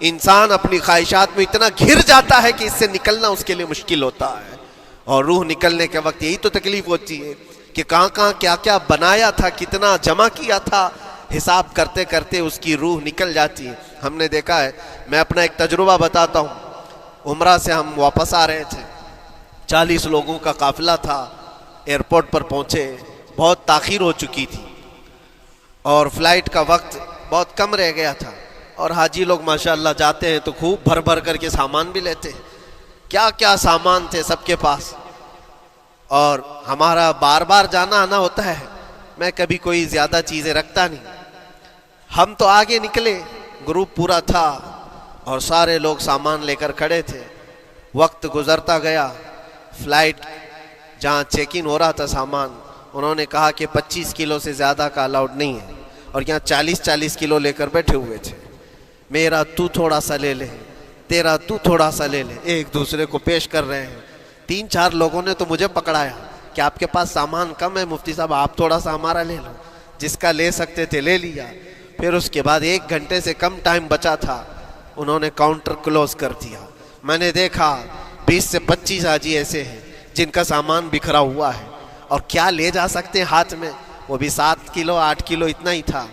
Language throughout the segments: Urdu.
انسان اپنی خواہشات میں اتنا گھر جاتا ہے کہ اس سے نکلنا اس کے لیے مشکل ہوتا ہے. اور روح نکلنے کے وقت یہی تو تکلیف ہوتی ہے کہ کہاں کہاں کیا کیا بنایا تھا, کتنا جمع کیا تھا, حساب کرتے کرتے اس کی روح نکل جاتی ہے. ہم نے دیکھا ہے, میں اپنا ایک تجربہ بتاتا ہوں. عمرہ سے ہم واپس آ رہے تھے, 40 لوگوں کا قافلہ تھا. ایئرپورٹ پر پہنچے, بہت تاخیر ہو چکی تھی اور فلائٹ کا وقت بہت کم رہ گیا تھا. اور حاجی لوگ ماشاءاللہ جاتے ہیں تو خوب بھر بھر کر کے سامان بھی لیتے ہیں. کیا کیا سامان تھے سب کے پاس, اور ہمارا بار بار جانا آنا ہوتا ہے. میں کبھی کوئی زیادہ چیزیں رکھتا نہیں. ہم تو آگے نکلے, گروپ پورا تھا اور سارے لوگ سامان لے کر کھڑے تھے. وقت گزرتا گیا, فلائٹ جہاں چیک ان ہو رہا تھا سامان, انہوں نے کہا کہ 25 کلو سے زیادہ کا الاؤڈ نہیں ہے, اور یہاں 40 کلو لے کر بیٹھے ہوئے تھے. میرا تو تھوڑا سا لے لے, تیرا تو تھوڑا سا لے لے, ایک دوسرے کو پیش کر رہے ہیں. 3-4 لوگوں نے تو مجھے پکڑایا کہ آپ کے پاس سامان کم ہے مفتی صاحب, آپ تھوڑا سا ہمارا لے لو. جس کا لے سکتے تھے لے لیا. پھر اس کے بعد 1 گھنٹے سے کم ٹائم بچا تھا, انہوں نے کاؤنٹر کلوز کر دیا. میں نے دیکھا 20 سے 25 حاجی ایسے ہیں جن کا سامان بکھرا ہوا ہے, اور کیا لے جا سکتے ہیں ہاتھ میں, وہ بھی 7 کلو 8 کلو اتنا ہی تھا.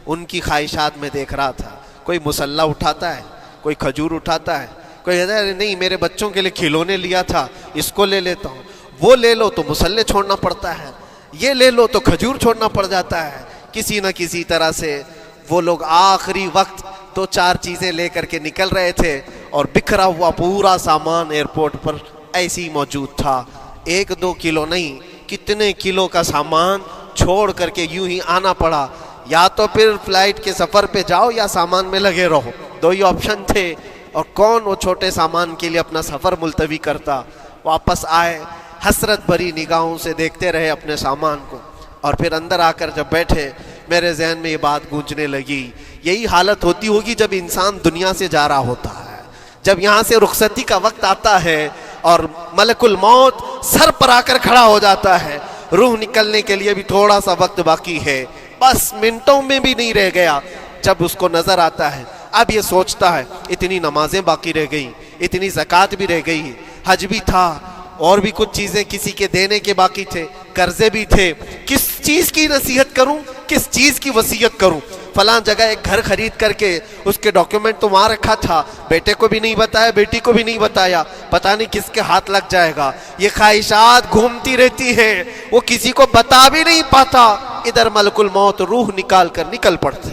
ان کی خواہشات میں دیکھ رہا تھا. کوئی مسلح اٹھاتا ہے, کوئی کھجور اٹھاتا ہے, کوئی کہتا ہے نہیں میرے بچوں کے لیے کھلونے لیا تھا اس کو لے لیتا ہوں. وہ لے لو تو مسلح چھوڑنا پڑتا ہے, یہ لے لو تو کھجور چھوڑنا پڑ جاتا ہے. کسی نہ کسی طرح سے وہ لوگ آخری وقت 2-4 چیزیں لے کر کے نکل رہے تھے, اور بکھرا ہوا پورا سامان ایئرپورٹ پر ایسے ہی موجود تھا. 1-2 کلو نہیں, کتنے کلو کا سامان چھوڑ کر کے یوں ہی آنا پڑا. یا تو پھر فلائٹ کے سفر پہ جاؤ یا سامان میں لگے رہو, 2 ہی آپشن تھے. اور کون وہ چھوٹے سامان کے لیے اپنا سفر ملتوی کرتا. واپس آئے, حسرت بھری نگاہوں سے دیکھتے رہے اپنے سامان کو. اور پھر اندر آ کر جب بیٹھے, میرے ذہن میں یہ بات گونجنے لگی, یہی حالت ہوتی ہوگی جب انسان دنیا سے جا رہا ہوتا ہے, جب یہاں سے رخصتی کا وقت آتا ہے اور ملک الموت سر پر آ کر کھڑا ہو جاتا ہے. روح نکلنے کے لیے بھی تھوڑا سا وقت باقی ہے, بس منٹوں میں بھی نہیں رہ گیا. جب اس کو نظر آتا ہے, اب یہ سوچتا ہے اتنی نمازیں باقی رہ گئی, اتنی زکوٰۃ بھی رہ گئی, حج بھی تھا, اور بھی کچھ چیزیں کسی کے دینے کے باقی تھے, قرضے بھی تھے. کس چیز کی نصیحت کروں, کس چیز کی وصیت کروں. فلاں جگہ ایک گھر خرید کر کے اس کے ڈاکیومنٹ تو وہاں رکھا تھا, بیٹے کو بھی نہیں بتایا, بیٹی کو بھی نہیں بتایا, پتہ نہیں کس کے ہاتھ لگ جائے گا. یہ خواہشات گھومتی رہتی ہیں, وہ کسی کو بتا بھی نہیں پاتا. ادھر ملک الموت روح نکال کر نکل پڑتے.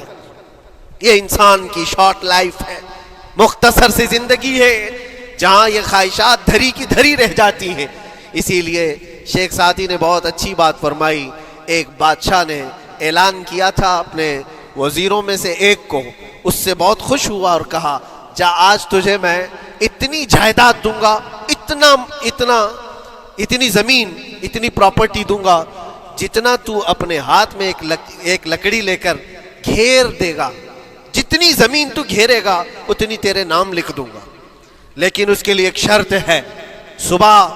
یہ انسان کی شارٹ لائف ہے, مختصر سی زندگی ہے, جہاں یہ خواہشات دھری کی دھری رہ جاتی ہیں. اسی لیے شیخ سعدی نے بہت اچھی بات فرمائی. ایک بادشاہ نے اعلان کیا تھا اپنے وزیروں میں سے ایک کو, اس سے بہت خوش ہوا اور کہا جا آج تجھے میں اتنی جائیداد دوں گا, اتنی زمین, اتنی پراپرٹی دوں گا, جتنا تو اپنے ہاتھ میں ایک لکڑی لے کر گھیر دے گا, جتنی زمین تو گھیرے گا اتنی تیرے نام لکھ دوں گا. لیکن اس کے لیے ایک شرط ہے, صبح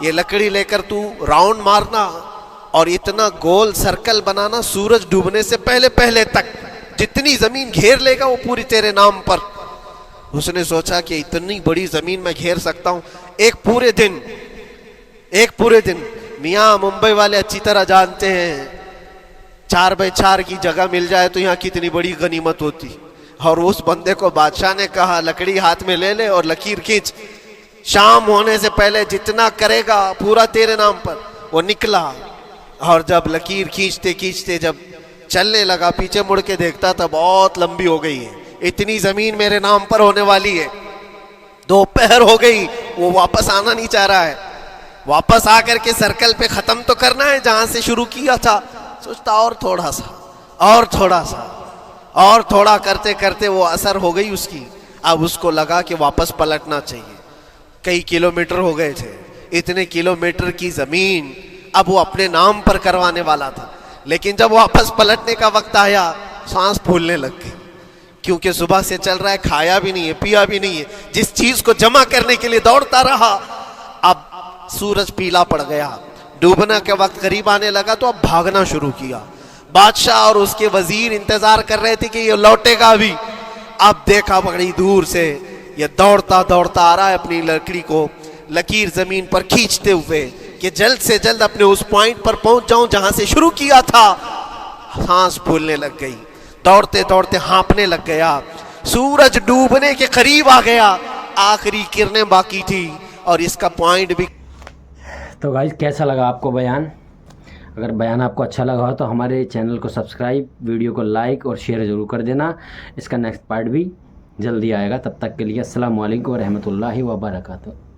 یہ لکڑی لے کر تو راؤنڈ مارنا اور اتنا گول سرکل بنانا سورج ڈوبنے سے پہلے تک, جتنی زمین گھیر لے گا وہ پوری تیرے نام پر. اس نے سوچا کہ اتنی بڑی زمین میں گھیر سکتا ہوں ایک پورے دن. میاں ممبئی والے اچھی طرح جانتے ہیں 4x4 کی جگہ مل جائے تو یہاں کتنی بڑی غنیمت ہوتی. اور اس بندے کو بادشاہ نے کہا لکڑی ہاتھ میں لے لے اور لکیر کھینچ, شام ہونے سے پہلے جتنا کرے گا پورا تیرے نام پر. وہ نکلا, اور جب لکیر کھینچتے جب چلنے لگا, پیچھے مڑ کے دیکھتا تھا بہت لمبی ہو گئی ہے, اتنی زمین میرے نام پر ہونے والی ہے. دوپہر ہو گئی, وہ واپس آنا نہیں چاہ رہا ہے. واپس آ کر کے سرکل پہ ختم تو کرنا ہے جہاں سے شروع کیا تھا. سوچتا اور تھوڑا کرتے وہ اثر ہو گئی اس کی. اب اس کو لگا کہ واپس پلٹنا چاہیے. کئی کلومیٹر ہو گئے تھے, اتنے کلومیٹر کی زمین اب وہ اپنے نام پر کروانے والا تھا. لیکن جب واپس پلٹنے کا وقت آیا, سانس پھولنے لگ گئی, کیونکہ صبح سے چل رہا ہے, کھایا بھی نہیں ہے, پیا بھی نہیں ہے, جس چیز کو جمع کرنے کے لیے دوڑتا رہا. اب سورج پیلا پڑ گیا, ڈوبنا کے وقت قریب آنے لگا تو اب بھاگنا شروع کیا. بادشاہ اور اس کے وزیر انتظار کر رہے تھے کہ یہ لوٹے گا بھی. اب دیکھا بڑی دور سے یہ دوڑتا دوڑتا آ رہا ہے اپنی لکڑی کو لکیر زمین پر کھینچتے ہوئے کہ جلد سے جلد اپنے اس پوائنٹ پر پہنچ جاؤں جہاں سے شروع کیا تھا. سانس پھولنے لگ گئی, دوڑتے دوڑتے ہانپنے لگ گیا, سورج ڈوبنے کے قریب آ گیا, آخری کرنیں باقی تھی اور اس کا پوائنٹ بھی. تو گائز کیسا لگا آپ کو بیان؟ اگر بیان آپ کو اچھا لگا ہو تو ہمارے چینل کو سبسکرائب, ویڈیو کو لائک اور شیئر ضرور کر دینا. اس کا نیکسٹ پارٹ بھی جلدی آئے گا. تب تک کے لیے السلام علیکم ورحمۃ اللہ وبرکاتہ.